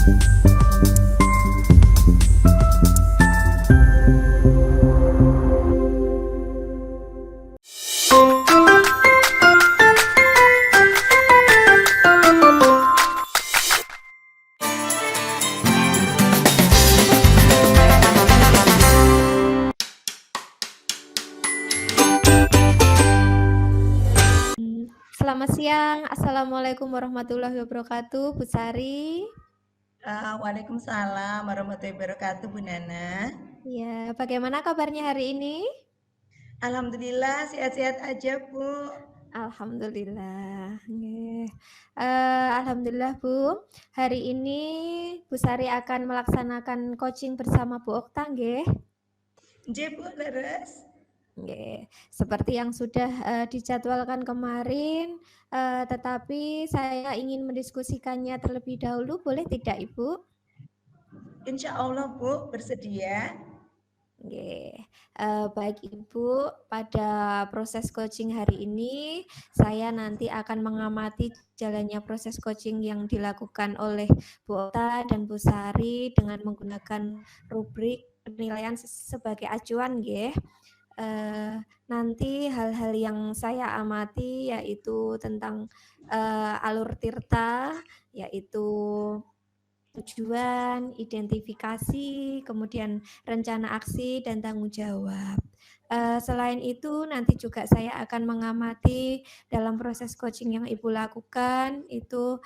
Selamat siang, Assalamualaikum warahmatullahi wabarakatuh, Bu Sari. Waalaikumsalam warahmatullahi wabarakatuh, Bu Nana. Ya, bagaimana kabarnya hari ini? Alhamdulillah sehat-sehat aja, Bu. Alhamdulillah. Alhamdulillah Bu. Hari ini Bu Sari akan melaksanakan coaching bersama Bu Okta, nggih. Nggih, Bu, leres. Nggih, seperti yang sudah dijadwalkan kemarin, tetapi saya ingin mendiskusikannya terlebih dahulu, boleh tidak Ibu? Insya Allah, Bu, bersedia. Oke, baik Ibu, pada proses coaching hari ini saya nanti akan mengamati jalannya proses coaching yang dilakukan oleh Bu Ota dan Bu Sari dengan menggunakan rubrik penilaian sebagai acuan nggih. Nanti hal-hal yang saya amati yaitu tentang alur tirta, yaitu tujuan, identifikasi, kemudian rencana aksi, dan tanggung jawab. Selain itu, nanti juga saya akan mengamati dalam proses coaching yang Ibu lakukan, itu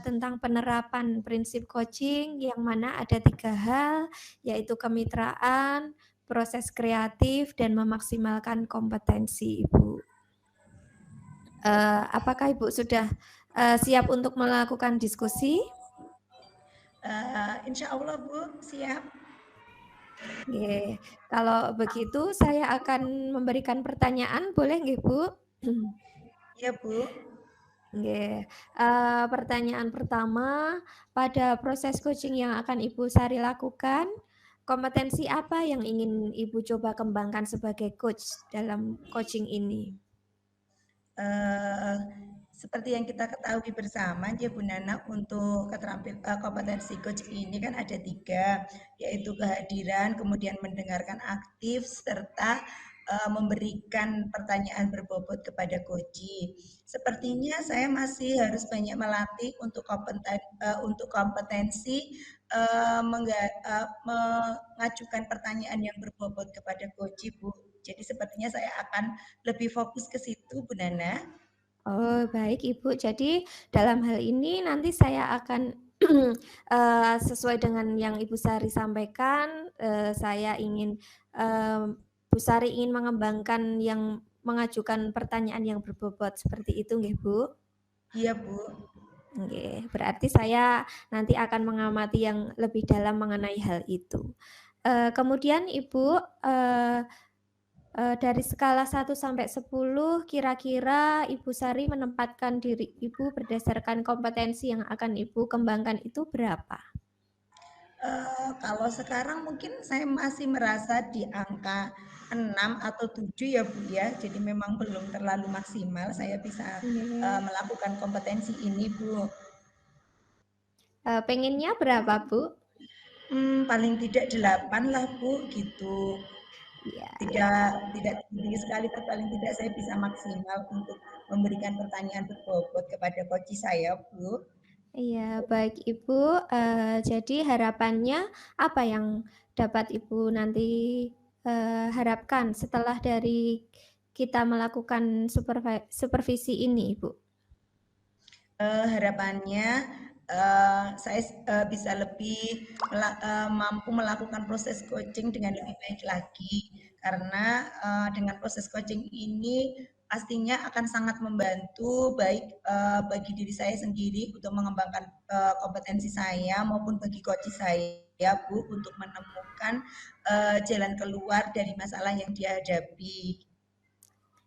tentang penerapan prinsip coaching, yang mana ada 3 hal, yaitu kemitraan, proses kreatif, dan memaksimalkan kompetensi Ibu. Apakah Ibu sudah siap untuk melakukan diskusi? Insya Allah, Bu, siap. Oke, kalau begitu saya akan memberikan pertanyaan, boleh nggih, Bu? Iya, Bu. Nggih, pertanyaan pertama, pada proses coaching yang akan Ibu Sari lakukan, kompetensi apa yang ingin Ibu coba kembangkan sebagai coach dalam coaching ini? Seperti yang kita ketahui bersama, ya Bu Nana, untuk kompetensi coach ini kan ada 3, yaitu kehadiran, kemudian mendengarkan aktif, serta memberikan pertanyaan berbobot kepada coach. Sepertinya saya masih harus banyak melatih untuk kompetensi mengajukan pertanyaan yang berbobot kepada coach, Bu. Jadi sepertinya saya akan lebih fokus ke situ, Bu Nana. Oh, baik Ibu. Jadi dalam hal ini nanti saya akan sesuai dengan yang Ibu Sari sampaikan, saya ingin Bu Sari ingin mengembangkan yang mengajukan pertanyaan yang berbobot seperti itu nggih, Bu? Iya, Bu. Nggih, berarti saya nanti akan mengamati yang lebih dalam mengenai hal itu. Kemudian Ibu, dari skala 1 sampai 10, kira-kira Ibu Sari menempatkan diri Ibu berdasarkan kompetensi yang akan Ibu kembangkan itu berapa? Kalau sekarang mungkin saya masih merasa di angka 6 atau 7 ya, Bu, ya. Jadi memang belum terlalu maksimal saya bisa melakukan kompetensi ini, Bu. Pengennya berapa, Bu? Paling tidak 8 lah, Bu, gitu. Iya, iya. Tidak tinggi sekali, tapi paling tidak saya bisa maksimal untuk memberikan pertanyaan berbobot kepada coach saya, Bu. Iya, baik Ibu, jadi harapannya apa yang dapat Ibu nanti, harapkan setelah dari kita melakukan supervisi ini, Ibu? Harapannya, saya bisa lebih mampu melakukan proses coaching dengan lebih baik lagi. Karena, dengan proses coaching ini pastinya akan sangat membantu baik, bagi diri saya sendiri untuk mengembangkan, kompetensi saya maupun bagi coach saya, Bu, untuk menemukan, jalan keluar dari masalah yang dihadapi.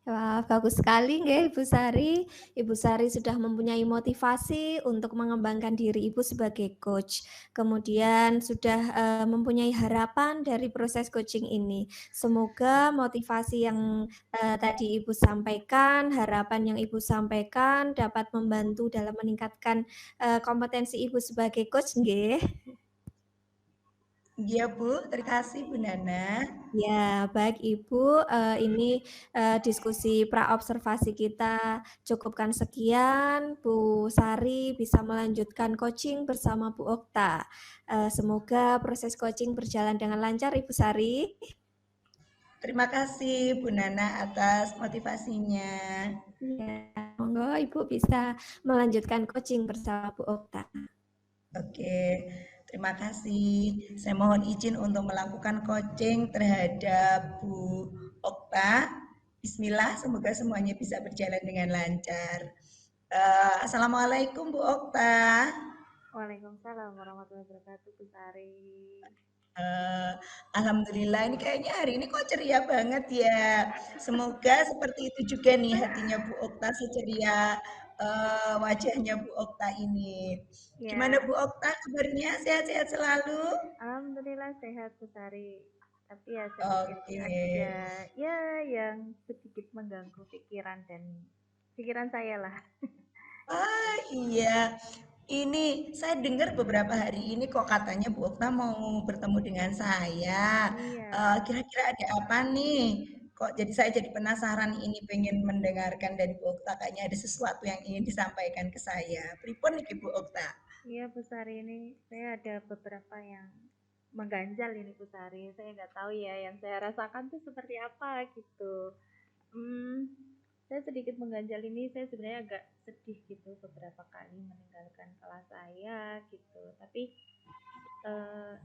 Wah, bagus sekali nggih Ibu Sari. Ibu Sari sudah mempunyai motivasi untuk mengembangkan diri Ibu sebagai coach. Kemudian sudah, mempunyai harapan dari proses coaching ini. Semoga motivasi yang, tadi Ibu sampaikan, harapan yang Ibu sampaikan dapat membantu dalam meningkatkan, kompetensi Ibu sebagai coach nggih. Iya Bu, terima kasih Bu Nana. Ya, baik Ibu, ini, diskusi praobservasi kita cukupkan sekian, Bu Sari bisa melanjutkan coaching bersama Bu Okta. Semoga proses coaching berjalan dengan lancar Ibu Sari. Terima kasih Bu Nana atas motivasinya. Ya, monggo Ibu bisa melanjutkan coaching bersama Bu Okta. Oke, terima kasih. Saya mohon izin untuk melakukan coaching terhadap Bu Okta. Bismillah, semoga semuanya bisa berjalan dengan lancar. Assalamualaikum Bu Okta. Waalaikumsalam warahmatullahi wabarakatuh, Bu Sari. Eh, Alhamdulillah ini kayaknya hari ini kok ceria banget ya. Semoga seperti itu juga nih hatinya Bu Okta seceria wajahnya Bu Okta ini. Gimana Ya, Bu Okta kabarnya? Sehat-sehat selalu? alhamdulillah sehat, Bu Sari. Tapi ya sedikit Oke. ada ya yang sedikit mengganggu pikiran saya lah. Ah iya. Ini saya dengar beberapa hari ini kok katanya Bu Okta mau bertemu dengan saya. Iya, Kira-kira ada apa nih? Kok jadi saya jadi penasaran ini pengen mendengarkan dari Bu Okta kayaknya ada sesuatu yang ingin disampaikan ke saya. Pripun nih Bu Okta? iya Bu Sari, ini saya ada beberapa yang mengganjal ini Bu Sari. Saya nggak tahu ya yang saya rasakan tuh seperti apa gitu. Hmm, saya sedikit mengganjal ini, saya sebenarnya agak sedih gitu beberapa kali meninggalkan kelas saya gitu. Tapi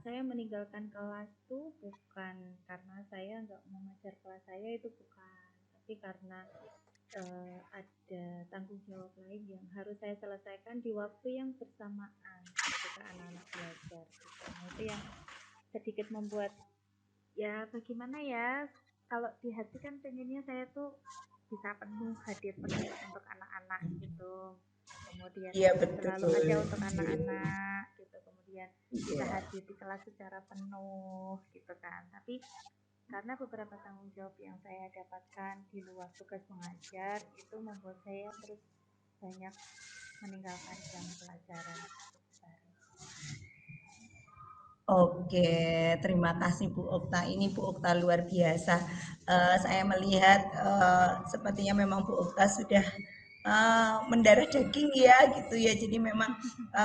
saya meninggalkan kelas tuh bukan karena saya nggak mau mengajar kelas saya, itu bukan, tapi karena ada tanggung jawab lain yang harus saya selesaikan di waktu yang bersamaan ketika anak-anak belajar gitu. Nah itu yang sedikit membuat, ya bagaimana ya, kalau di hati kan pengennya saya tuh bisa penuh, hadir penuh untuk anak-anak gitu, kemudian Iya bisa selalu betul. ada untuk Iya. anak-anak gitu, kemudian bisa Iya. hadir di kelas secara penuh gitu kan. Tapi karena beberapa tanggung jawab yang saya dapatkan di luar tugas mengajar itu membuat saya terus banyak meninggalkan jam pelajaran gitu, Sari. Oke, terima kasih Bu Okta. Ini Bu Okta luar biasa. Saya melihat sepertinya memang Bu Okta sudah mendarah daging ya gitu ya. Jadi memang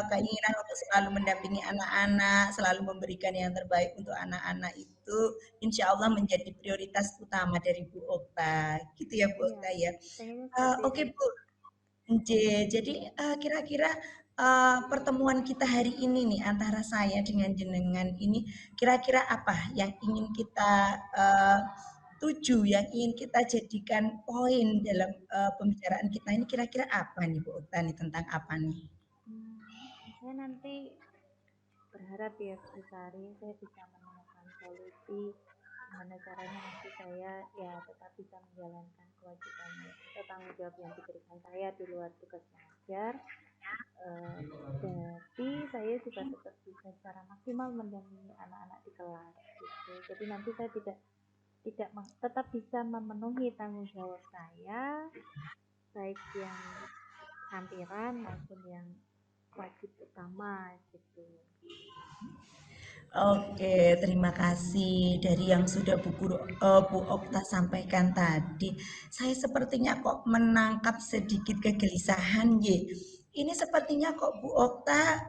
keinginan untuk selalu mendampingi anak-anak, selalu memberikan yang terbaik untuk anak-anak itu, insya Allah menjadi prioritas utama dari Bu Okta. Gitu ya Bu Iya, Okta ya. pengennya seperti Oke itu. Bu, jadi kira-kira pertemuan kita hari ini nih antara saya dengan jenengan ini kira-kira apa yang ingin kita tuju, yang ingin kita jadikan poin dalam pembicaraan kita ini kira-kira apa nih Bu Okta nih tentang apa nih? Saya nanti berharap ya Bu Sari, saya bisa menemukan solusi gimana caranya nanti saya ya tetap bisa menjalankan kewajiban atau tanggung jawab yang diberikan saya di luar tugas mengajar, eh, tapi saya juga tetap bisa secara maksimal mendampingi anak-anak di kelas gitu. Jadi nanti saya tidak tetap bisa memenuhi tanggung jawab saya, baik yang sampiran maupun yang wajib utama gitu. Oke, terima kasih dari yang sudah Bu Okta sampaikan tadi. Saya sepertinya kok menangkap sedikit kegelisahan, Ye. Ini sepertinya kok Bu Okta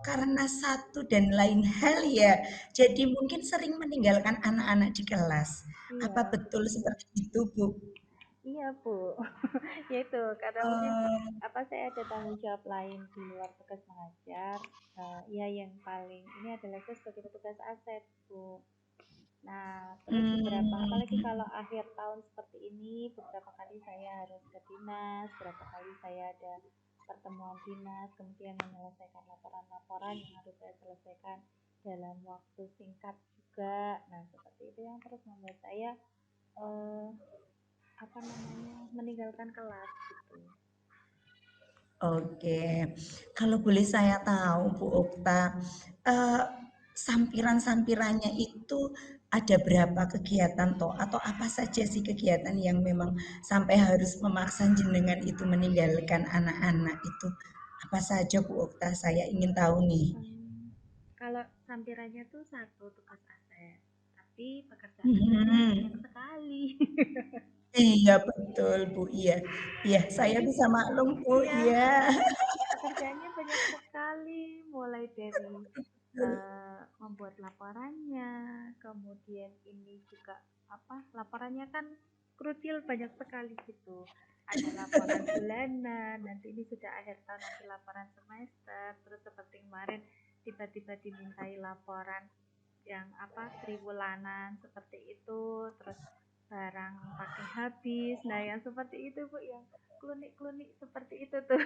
karena satu dan lain hal ya. Jadi mungkin sering meninggalkan anak-anak di kelas. Apa Iya, betul seperti itu, Bu? iya Bu, ya itu karena mungkin Eh, apa, saya ada tanggung jawab lain di luar tugas mengajar. Ya yang paling ini adalah saya sebagai petugas aset Bu. Nah terus beberapa, apalagi hmm, kalau akhir tahun seperti ini, beberapa kali saya harus ke dinas, beberapa kali saya ada pertemuan dinas, kemudian menyelesaikan laporan-laporan yang harus saya selesaikan dalam waktu singkat juga. Nah seperti itu yang terus membuat saya eh, apa namanya, meninggalkan kelas gitu. Oke, kalau boleh saya tahu Bu Okta, eh, sampiran-sampirannya itu ada berapa kegiatan toh? Atau apa saja sih kegiatan yang memang sampai harus memaksa jenengan itu meninggalkan anak-anak itu? Apa saja Bu Okta? Saya ingin tahu nih. Kalau sampirannya tuh satu tugas aset, tapi pekerjaannya tuh banyak Hmm, sekali. iya betul Bu, iya, iya saya Jadi bisa maklum Bu, iya, iya. pekerjaannya banyak sekali, mulai dari membuat laporannya, kemudian ini juga apa? Laporannya kan krusial banyak sekali gitu. Ada laporan bulanan, nanti ini sudah akhir tahun, nanti laporan semester, terus seperti kemarin tiba-tiba dimintai laporan yang apa triwulanan seperti itu, terus barang pakai habis, nah yang seperti itu Bu, yang klunik-klunik seperti itu tuh.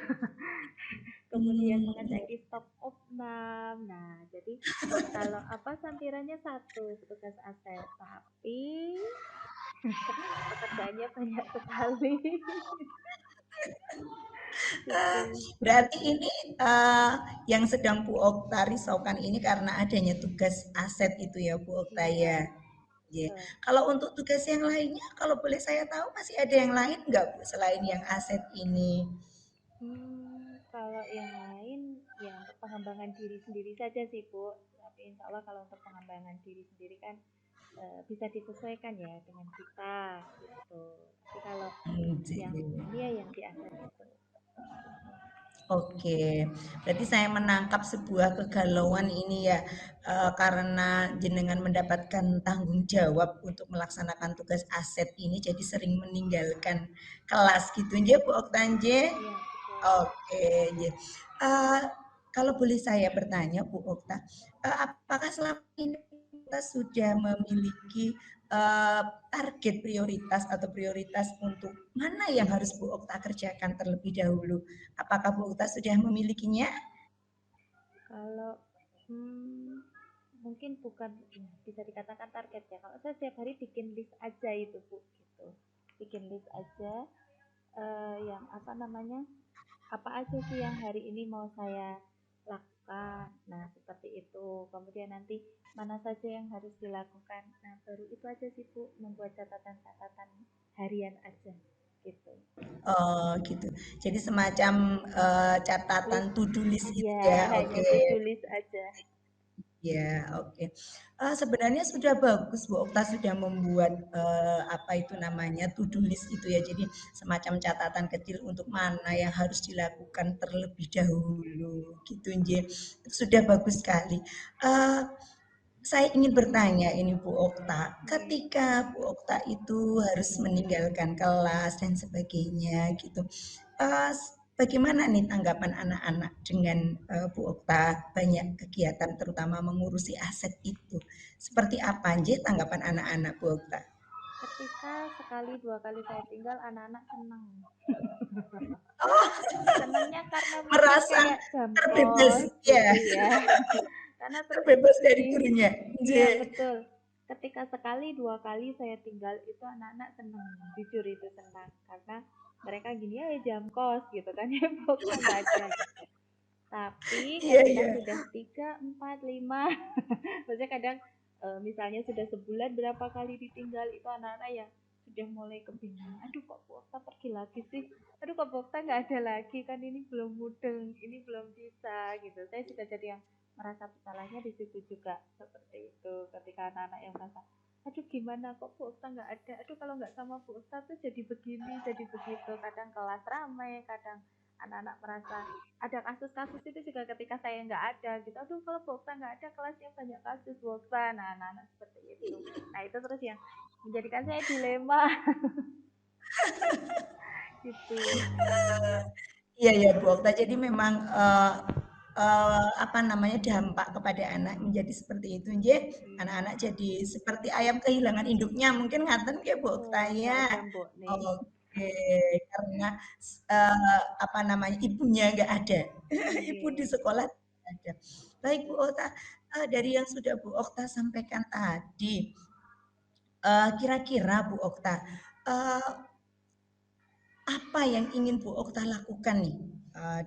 Kemudian Hmm, mengecek stop opnam. Nah, jadi kalau apa sampirannya satu petugas aset, tapi pekerjaannya banyak sekali. Gitu. Berarti ini yang sedang Bu Okta risaukan ini karena adanya tugas aset itu ya Bu Okta Iya, ya. Ya. betul. Kalau untuk tugas yang lainnya, kalau boleh saya tahu masih ada yang lain nggak Bu selain yang aset ini? Kalau yang lain ya untuk pengembangan diri sendiri saja sih Bu. Tapi insya Allah kalau untuk pengembangan diri sendiri kan bisa disesuaikan ya dengan kita gitu. Tapi kalau Hmm, yang ini ya yang di aset itu. Oke, berarti saya menangkap sebuah kegalauan ini ya, karena jenengan mendapatkan tanggung jawab untuk melaksanakan tugas aset ini, jadi sering meninggalkan kelas gitu nje Bu Oktanje. Iya, betul. Oke, nje. Eh, kalau boleh saya bertanya Bu Okta, apakah selama ini kita sudah memiliki eh, target prioritas atau prioritas untuk mana yang harus Bu Okta kerjakan terlebih dahulu? Apakah Bu Uta sudah memilikinya? Kalau mungkin bukan ya, bisa dikatakan target ya. Kalau saya setiap hari bikin list aja itu Bu gitu. Bikin list aja yang apa namanya? Apa aja sih yang hari ini mau saya lakukan. Nah, seperti itu. Kemudian nanti mana saja yang harus dilakukan. Nah, baru itu aja sih Bu, membuat catatan-catatan harian aja gitu. Oh, gitu. Jadi semacam catatan List to do list gitu ya, ya. hanya Oke. to-do list aja. Ya, oke. Sebenarnya sudah bagus Bu Okta sudah membuat apa itu namanya to do list itu ya. Jadi semacam catatan kecil untuk mana yang harus dilakukan terlebih dahulu gitu nje. Sudah bagus sekali. Eh, saya ingin bertanya ini Bu Okta, Oke. ketika Bu Okta itu harus meninggalkan kelas dan sebagainya gitu, bagaimana nih tanggapan anak-anak dengan Bu Okta banyak kegiatan terutama mengurusi aset itu? Seperti apa aja tanggapan anak-anak Bu Okta? Ketika sekali dua kali saya tinggal, anak-anak senang. Oh, Senangnya karena mungkin merasa kayak jam terbebas kos ya, gitu ya. Karena terus terbebas dari di gurunya. iya J. betul. Ketika sekali dua kali saya tinggal itu anak-anak senang, jujur itu senang karena mereka gini ya jam kos gitu kan ya pokoknya nggak ada gitu. Tapi Iya, ketika iya. sudah 3, 4, 5 maksudnya kadang misalnya sudah sebulan berapa kali ditinggal itu anak-anak yang sudah mulai kebingungan. Aduh kok Bu Okta pergi lagi sih? Aduh kok Bu Okta nggak ada lagi kan ini belum mudeng, ini belum bisa gitu. Saya juga jadi yang merasa bersalahnya di situ juga seperti itu. Ketika anak-anak yang merasa, aduh gimana kok Bu Okta nggak ada? Aduh kalau nggak sama Bu Okta tuh jadi begini, jadi begitu. Kadang kelas ramai, kadang anak-anak merasa ada kasus-kasus itu juga ketika saya nggak ada gitu aduh kalau Bokta nggak ada kelasnya banyak kasus Bokta nah anak-anak seperti itu nah itu terus yang menjadikan saya dilema gitu. Iya ya Bu Okta. Jadi memang apa namanya dampak kepada anak menjadi seperti itu. Nje, Iya anak-anak jadi seperti ayam kehilangan induknya. Mungkin ngaten ya Bu Okta betul nggak ya. ada mbok nih. Oke, karena apa namanya ibunya nggak ada. Ibu di Iya. sekolah nggak ada. Baik Bu Okta, dari yang sudah Bu Okta sampaikan tadi, kira-kira Bu Okta, apa yang ingin Bu Okta lakukan nih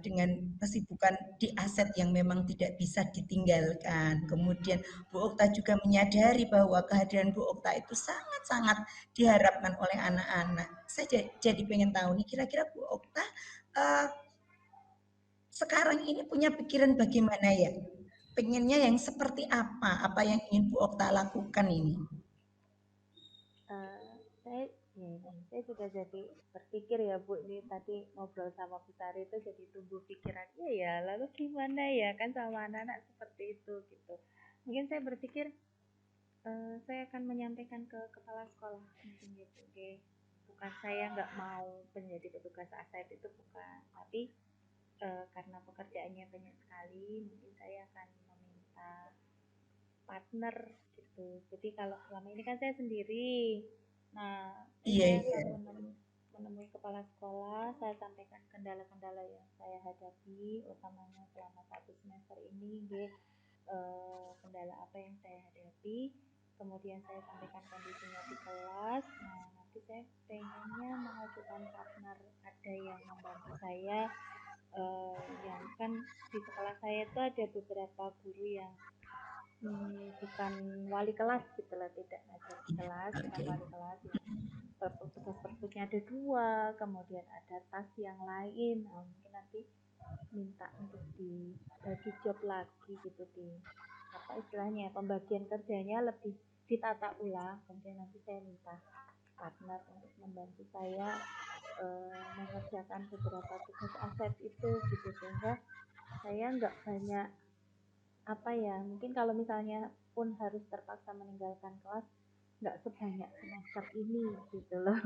dengan kesibukan di aset yang memang tidak bisa ditinggalkan. Kemudian Bu Okta juga menyadari bahwa kehadiran Bu Okta itu sangat-sangat diharapkan oleh anak-anak. Saya jadi pengen tahu nih, kira-kira Bu Okta uh, sekarang ini punya pikiran bagaimana ya? Pengennya yang seperti apa? Apa yang ingin Bu Okta lakukan ini? Saya ya ini saya juga jadi berpikir ya Bu, ini tadi ngobrol sama Bu Sari itu jadi tumbuh pikiran, iya ya lalu gimana ya kan sama anak-anak seperti itu gitu. Mungkin saya berpikir saya akan menyampaikan ke kepala sekolah mungkin gitu, oke. Bukan saya nggak mau menjadi petugas aset itu bukan, tapi karena pekerjaannya banyak sekali mungkin saya akan meminta partner gitu. Jadi kalau selama ini kan saya sendiri. Nah, Iya, saya iya. akan menemui kepala sekolah, saya sampaikan kendala-kendala yang saya hadapi, utamanya selama 1 semester ini, kendala apa yang saya hadapi. Kemudian saya sampaikan kondisinya di kelas. Nah, nanti saya pengennya mengajukan partner, ada yang membantu saya. Yang kan di sekolah saya itu ada beberapa guru yang bukan wali kelas gitu lah, tidak ngajar di kelas, bukan Oke. wali kelas yang tugas-tugasnya ada 2, kemudian ada tas yang lain. Nah, mungkin nanti minta untuk dibagi job lagi gitu, di apa istilahnya pembagian kerjanya lebih ditata ulang. Kemudian nanti saya minta partner untuk membantu saya mengerjakan beberapa tugas aset itu gitu, sehingga saya nggak banyak apa ya, mungkin kalau misalnya pun harus terpaksa meninggalkan kelas nggak sebanyak semester ini gitu loh.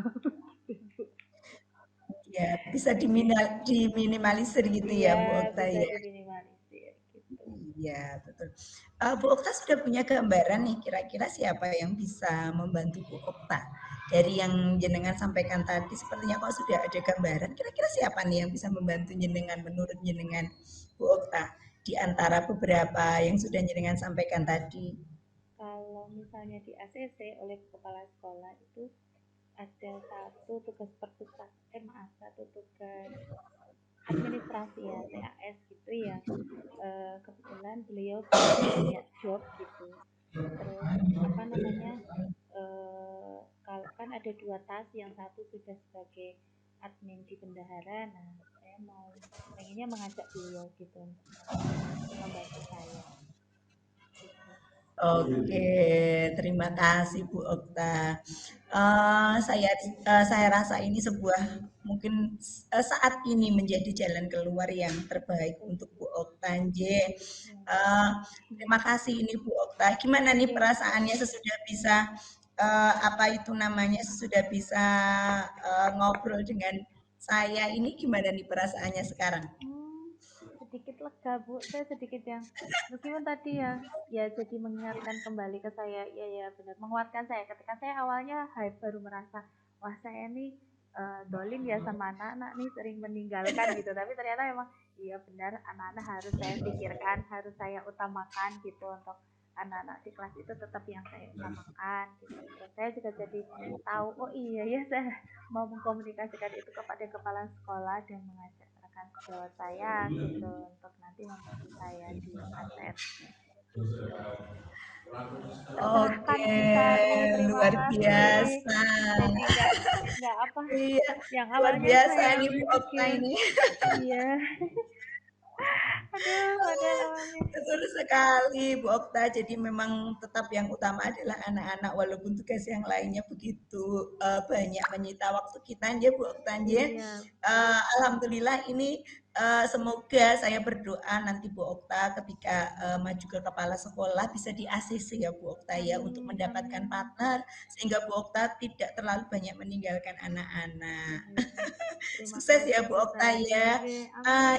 Ya, bisa diminimalisir gitu ya, Bu Iya, Okta bisa ya. diminimalisir gitu. Iya, betul. Bu Okta sudah punya gambaran nih, kira-kira siapa yang bisa membantu Bu Okta? Dari yang jenengan sampaikan tadi, sepertinya kok sudah ada gambaran. Kira-kira siapa nih yang bisa membantu jenengan menurut jenengan, Bu Okta? Di antara beberapa yang sudah jenengan sampaikan tadi. Kalau misalnya di ACC oleh kepala sekolah itu ada satu tugas administrasi ya, TAS gitu ya. Kebetulan beliau banyak job gitu. Terus apa namanya, kalau kan ada 2 tas, yang satu sudah sebagai admin di bendahara. Nah, saya pengennya mengajak beliau gitu untuk membantu saya gitu. Oke, terima kasih Bu Okta. Saya rasa ini sebuah mungkin saat ini menjadi jalan keluar yang terbaik untuk Bu Okta. Terima kasih ini Bu Okta. Gimana nih perasaannya sesudah bisa apa itu namanya sesudah bisa ngobrol dengan saya ini gimana nih perasaannya sekarang? Sedikit lega Bu, saya sedikit yang meskipun tadi ya jadi mengingatkan kembali ke saya, ya benar, menguatkan saya ketika saya awalnya baru merasa wah saya nih dolim ya sama anak-anak nih, sering meninggalkan gitu, tapi ternyata memang iya benar, anak-anak harus saya pikirkan, harus saya utamakan gitu, untuk anak-anak di kelas itu tetap yang saya utamakan gitu. Terus saya juga jadi tahu, oh iya ya saya mau mengkomunikasikan itu kepada kepala sekolah dan mengajak rekan sejawat saya gitu untuk nanti membantu saya di aset gitu. Tercerahkan Oke, Bu Sari, terima luar kasih. biasa. Jadi nggak apa, Iya, yang luar awalnya biasa saya nih Bu Okta berpikir ini. iya, aduh padahal awalnya Betul sekali Bu Okta. Jadi memang tetap yang utama adalah anak-anak walaupun tugas yang lainnya begitu banyak menyita waktu kita ya Bu Okta ya. iya Alhamdulillah ini semoga saya berdoa nanti Bu Okta ketika maju ke kepala sekolah bisa di ACC ya Bu Okta ya untuk amin mendapatkan amin partner sehingga Bu Okta tidak terlalu banyak meninggalkan anak-anak. amin. Terima Sukses ya kasih Bu Bu Okta Sari, ya.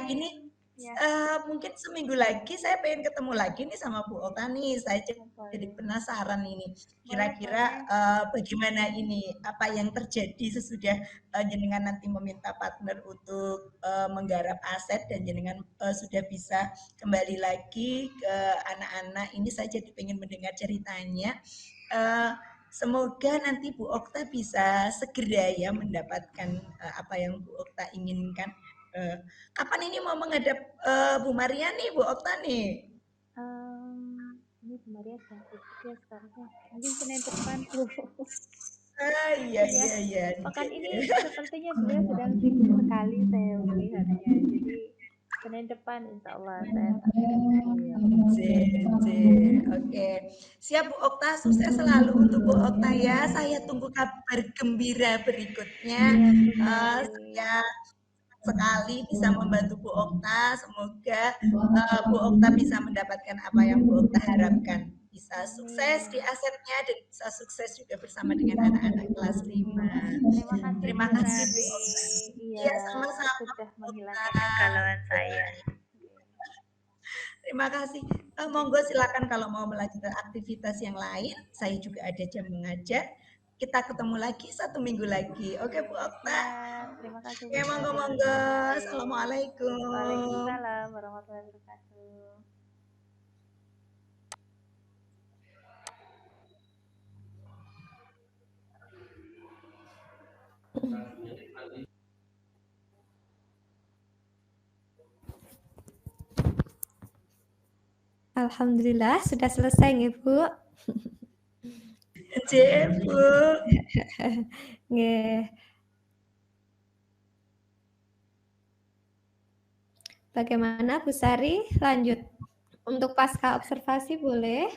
Ini amin ya. mungkin seminggu lagi saya pengen ketemu lagi nih sama Bu Okta nih. Saya jadi Boleh, penasaran ini. boleh, Kira-kira boleh. bagaimana ini? Apa yang terjadi sesudah jenengan nanti meminta partner untuk menggarap aset dan jenengan sudah bisa kembali lagi ke anak-anak. Ini saya jadi pengen mendengar ceritanya. Eh, Semoga nanti Bu Okta bisa segera ya mendapatkan apa yang Bu Okta inginkan. Kapan ini mau menghadap Bu Maria nih, Bu Okta nih? Ini Maria jam sibuk ya sekarang. Mungkin Senin depan, Bu. Iya, Iya, iya, iya. pekan ini sepertinya beliau sedang sibuk sekali saya melihatnya. Jadi Senin depan insya Allah saya tak Oke. Siap Bu Okta, sukses selalu untuk Bu Okta ya. Saya tunggu kabar gembira berikutnya. Iya, Bu Saya sekali bisa membantu Bu Okta. Semoga Bu Okta bisa mendapatkan apa yang Bu Okta harapkan. Bisa sukses di asetnya dan bisa sukses juga bersama dengan anak-anak kelas 5. Terima kasih Terima Bu kasih Bu Sari. Okta. Iya, Iya, sama-sama sudah Bu Okta. menghilangkan kegalauan saya. Terima kasih. Monggo silakan kalau mau melanjutkan aktivitas yang lain. Saya juga ada jam mengajar. Kita ketemu lagi 1 minggu lagi. Oke Bu Okta. Siap. Terima kasih Bu Oke, monggo Sari. monggo. Oke. Assalamualaikum. Waalaikumsalam warahmatullahi wabarakatuh. Alhamdulillah sudah selesai nggih, Bu. Cek, Bu. Nggih. Bagaimana Bu Sari? Lanjut. Untuk pasca observasi boleh?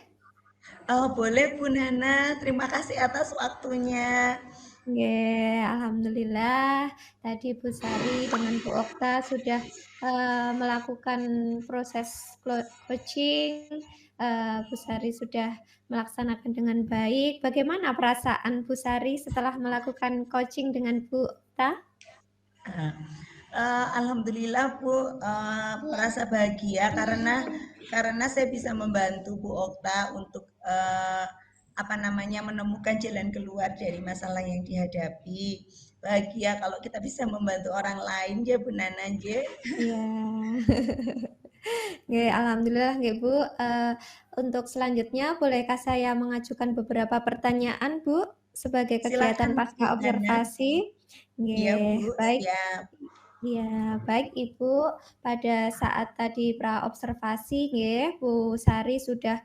Oh, boleh Bu Nana. Terima kasih atas waktunya. Alhamdulillah tadi Bu Sari dengan Bu Okta sudah melakukan proses coaching. Bu Sari sudah melaksanakan dengan baik. Bagaimana perasaan Bu Sari setelah melakukan coaching dengan Bu Okta? Alhamdulillah Bu, merasa bahagia karena saya bisa membantu Bu Okta untuk menemukan jalan keluar dari masalah yang dihadapi. Bahagia kalau kita bisa membantu orang lain ya Bu Nana. Iya. Alhamdulillah Bu. Untuk selanjutnya bolehkah saya mengajukan beberapa pertanyaan Bu sebagai kegiatan Silakan pasca Bu Nana. observasi? Iya Bu, Baik. siap. Ya, baik Ibu. Pada saat tadi pra observasi, Bu Sari sudah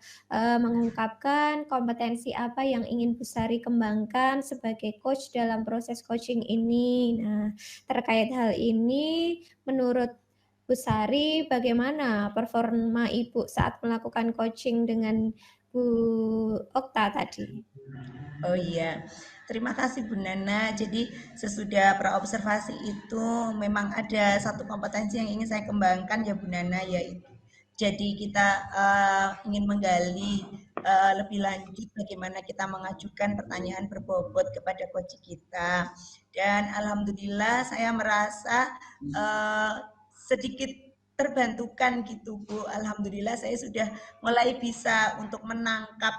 mengungkapkan kompetensi apa yang ingin Bu Sari kembangkan sebagai coach dalam proses coaching ini. Nah, terkait hal ini, menurut Bu Sari, bagaimana performa Ibu saat melakukan coaching dengan Bu Okta tadi? Oh iya, terima kasih Bu Nana. Jadi sesudah praobservasi itu memang ada satu kompetensi yang ingin saya kembangkan ya Bu Nana, yaitu jadi kita ingin menggali lebih lanjut bagaimana kita mengajukan pertanyaan berbobot kepada coach kita. Dan alhamdulillah saya merasa sedikit terbantukan gitu Bu. Alhamdulillah saya sudah mulai bisa untuk menangkap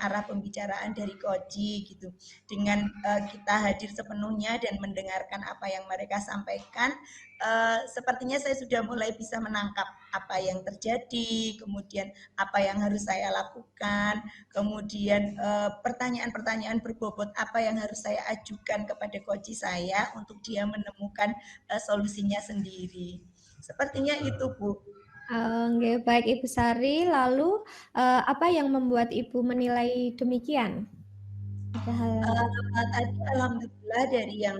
arah pembicaraan dari Koji gitu. Dengan kita hadir sepenuhnya dan mendengarkan apa yang mereka sampaikan, sepertinya saya sudah mulai bisa menangkap apa yang terjadi, kemudian apa yang harus saya lakukan, kemudian pertanyaan-pertanyaan berbobot apa yang harus saya ajukan kepada Koji saya untuk dia menemukan solusinya sendiri. Sepertinya itu Bu. Baik Ibu Sari, lalu apa yang membuat Ibu menilai demikian? Ada hal Tadi alhamdulillah dari yang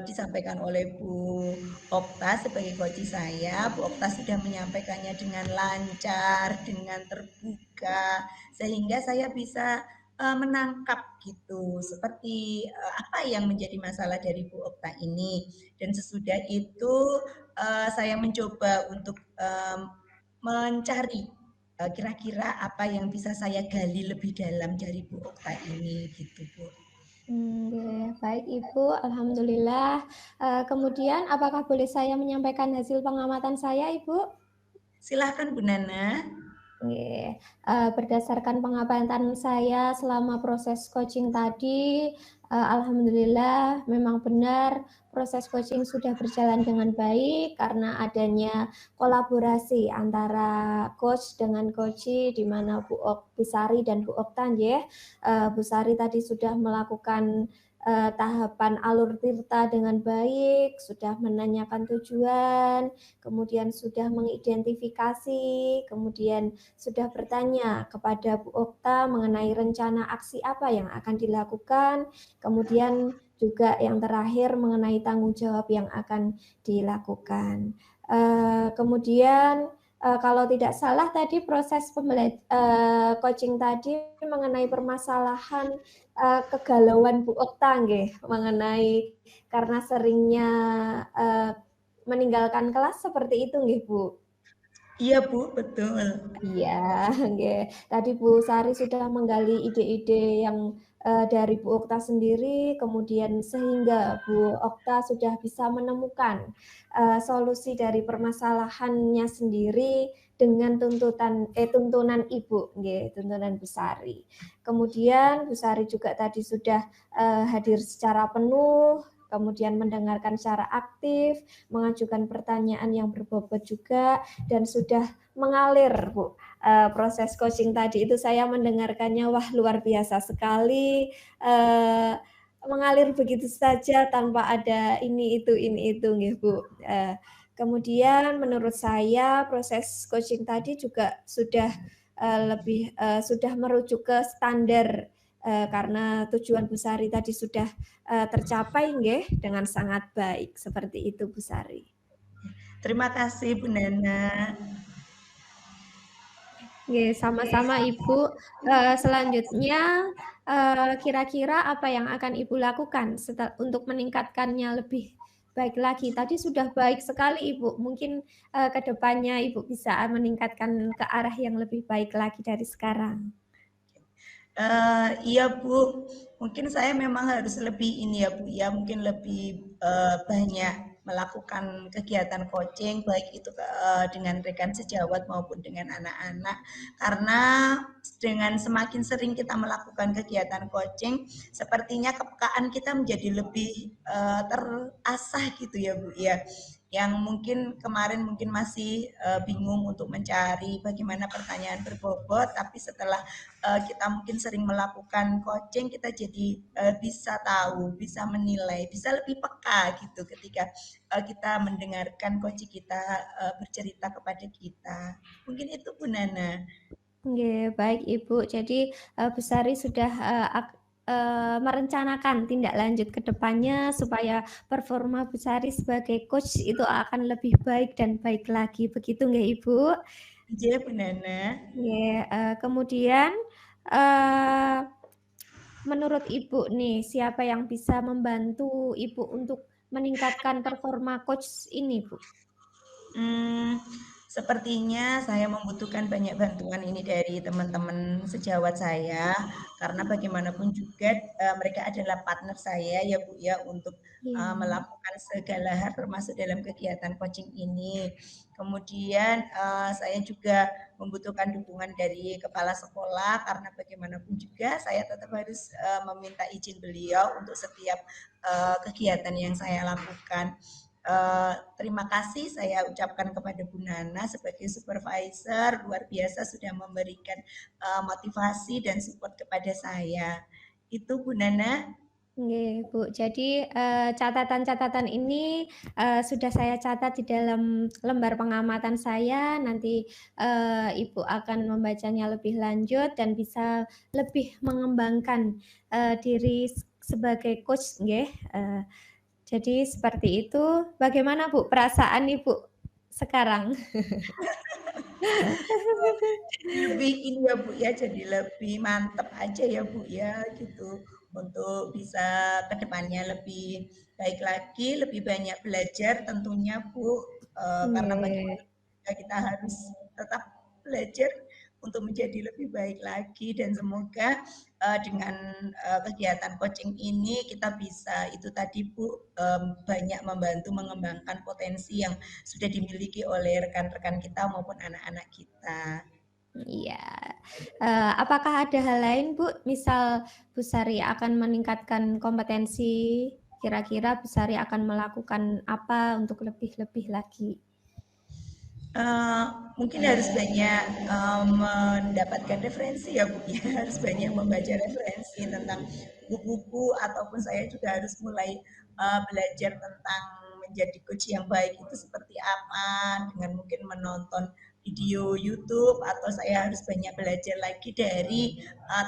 disampaikan oleh Bu Okta sebagai coach saya, Bu Okta sudah menyampaikannya dengan lancar, dengan terbuka, sehingga saya bisa menangkap gitu seperti apa yang menjadi masalah dari Bu Okta ini. Dan sesudah itu saya mencoba untuk mencari kira-kira apa yang bisa saya gali lebih dalam dari Bu Okta ini gitu Bu. Baik Ibu, alhamdulillah. Kemudian apakah boleh saya menyampaikan hasil pengamatan saya Ibu? Silahkan Bu Nana. Nggih, berdasarkan pengamatan saya selama proses coaching tadi, alhamdulillah memang benar proses coaching sudah berjalan dengan baik karena adanya kolaborasi antara coach dengan coachee di mana Bu Sari dan Bu Okta nggih. Bu Sari tadi sudah melakukan tahapan alur tirta dengan baik, sudah menanyakan tujuan, kemudian sudah mengidentifikasi, kemudian sudah bertanya kepada Bu Okta mengenai rencana aksi apa yang akan dilakukan, kemudian juga yang terakhir mengenai tanggung jawab yang akan dilakukan. Kemudian kalau tidak salah tadi proses coaching tadi mengenai permasalahan kegalauan Bu Okta nggih, mengenai karena seringnya meninggalkan kelas seperti itu nggih, Bu? Iya Bu, betul. Iya, nggih. Tadi Bu Sari sudah menggali ide-ide yang dari Bu Okta sendiri, kemudian sehingga Bu Okta sudah bisa menemukan solusi dari permasalahannya sendiri dengan tuntunan Ibu, nggih, tuntunan Bu Sari. Kemudian Bu Sari juga tadi sudah hadir secara penuh, kemudian mendengarkan secara aktif, mengajukan pertanyaan yang berbobot juga, dan sudah mengalir, Bu. Proses coaching tadi itu saya mendengarkannya, wah luar biasa sekali, mengalir begitu saja tanpa ada ini itu nggih, Bu. Kemudian menurut saya proses coaching tadi juga sudah, sudah merujuk ke standar, karena tujuan Bu Sari tadi sudah, tercapai nggih dengan sangat baik, seperti itu Bu Sari. Terima kasih Bu Nana. Nggih, sama-sama Ibu. Selanjutnya, kira-kira apa yang akan Ibu lakukan untuk meningkatkannya lebih baik lagi? Tadi sudah baik sekali Ibu, mungkin, ke depannya Ibu bisa meningkatkan ke arah yang lebih baik lagi dari sekarang. Iya Bu, mungkin saya memang harus lebih ini ya Bu ya, mungkin lebih banyak melakukan kegiatan coaching baik itu dengan rekan sejawat maupun dengan anak-anak, karena dengan semakin sering kita melakukan kegiatan coaching, sepertinya kepekaan kita menjadi lebih terasah gitu ya Bu ya, yang mungkin kemarin mungkin masih bingung untuk mencari bagaimana pertanyaan berbobot, tapi setelah kita mungkin sering melakukan coaching, kita jadi bisa tahu, bisa menilai, bisa lebih peka gitu ketika kita mendengarkan coach kita bercerita kepada kita. Mungkin itu Bu Nana. Nggih, baik Ibu. Jadi, Bu Sari sudah, merencanakan tindak lanjut ke depannya supaya performa Bu Sari sebagai coach itu akan lebih baik dan baik lagi, begitu nggih Ibu? Iya Bu Nana. Nggih, kemudian, eee, menurut Ibu nih, siapa yang bisa membantu Ibu untuk meningkatkan performa coach ini, Bu? Hmm, sepertinya saya membutuhkan banyak bantuan ini dari teman-teman sejawat saya, karena bagaimanapun juga mereka adalah partner saya ya Bu ya untuk Iya. melakukan segala hal termasuk dalam kegiatan coaching ini. Kemudian saya juga membutuhkan dukungan dari kepala sekolah karena bagaimanapun juga saya tetap harus meminta izin beliau untuk setiap kegiatan yang saya lakukan. Terima kasih saya ucapkan kepada Bu Nana sebagai supervisor, luar biasa sudah memberikan motivasi dan support kepada saya. Itu Bu Nana. Nggih, Bu. Jadi, catatan-catatan ini, sudah saya catat di dalam lembar pengamatan saya. Nanti, Ibu akan membacanya lebih lanjut dan bisa lebih mengembangkan, diri sebagai coach nggih, jadi seperti itu. Bagaimana Bu perasaan Ibu sekarang? Jadi lebih ini ya Bu ya, jadi lebih mantep aja ya Bu ya gitu untuk bisa ke depannya lebih baik lagi, lebih banyak belajar tentunya Bu, karena Nggih. bagaimana juga kita harus tetap belajar untuk menjadi lebih baik lagi dan semoga dengan kegiatan coaching ini kita bisa itu tadi Bu banyak membantu mengembangkan potensi yang sudah dimiliki oleh rekan-rekan kita maupun anak-anak kita. Iya. Apakah ada hal lain, Bu? Misal Bu Sari akan meningkatkan kompetensi, kira-kira Bu Sari akan melakukan apa untuk lebih-lebih lagi? Mungkin harus banyak mendapatkan referensi ya Bu ya, harus banyak membaca referensi tentang buku-buku ataupun saya juga harus mulai belajar tentang menjadi coach yang baik itu seperti apa dengan mungkin menonton video YouTube atau saya harus banyak belajar lagi dari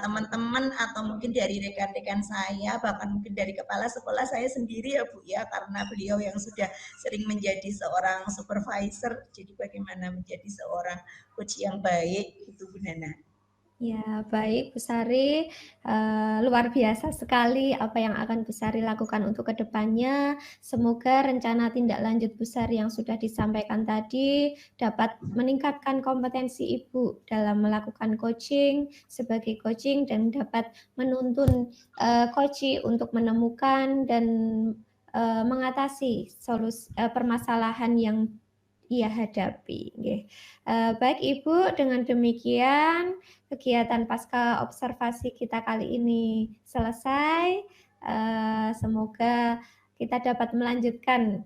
teman-teman atau mungkin dari rekan-rekan saya bahkan mungkin dari kepala sekolah saya sendiri ya Bu ya karena beliau yang sudah sering menjadi seorang supervisor. Jadi bagaimana menjadi seorang coach yang baik itu Bu Nana. Ya, baik Bu Sari, luar biasa sekali apa yang akan Bu Sari lakukan untuk kedepannya. Semoga rencana tindak lanjut Bu Sari yang sudah disampaikan tadi dapat meningkatkan kompetensi Ibu dalam melakukan coaching sebagai coaching dan dapat menuntun coach untuk menemukan dan mengatasi permasalahan yang ia hadapi. Baik Ibu, dengan demikian kegiatan pasca observasi kita kali ini selesai. Semoga kita dapat melanjutkan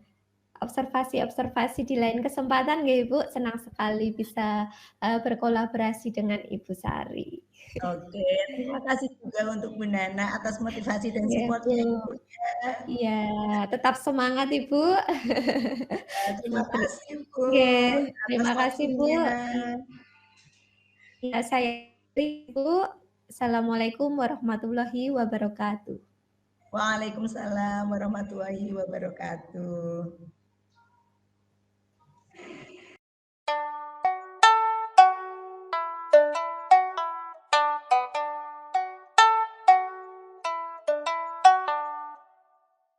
observasi-observasi di lain kesempatan ya Ibu. Senang sekali bisa berkolaborasi dengan Ibu Sari. Oke, terima kasih juga untuk Bu Nana atas motivasi dan Ya, supportnya Ibu Bu. ya. Iya, tetap semangat Ibu. Terima kasih Bu Oke, atas terima kasih Bu. waktunya. Ya, saya Ibu. Assalamualaikum warahmatullahi wabarakatuh. Waalaikumsalam warahmatullahi wabarakatuh.